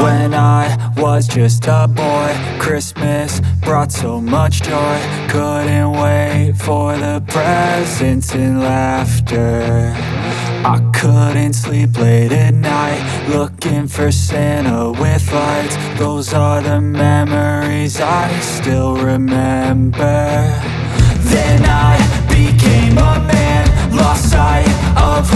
When I was just a boy, Christmas brought so much joy. Couldn't wait for the presents and laughter. I couldn't sleep late at night, looking for Santa with lights. Those are the memories I still remember. Then I became a man, lost sight of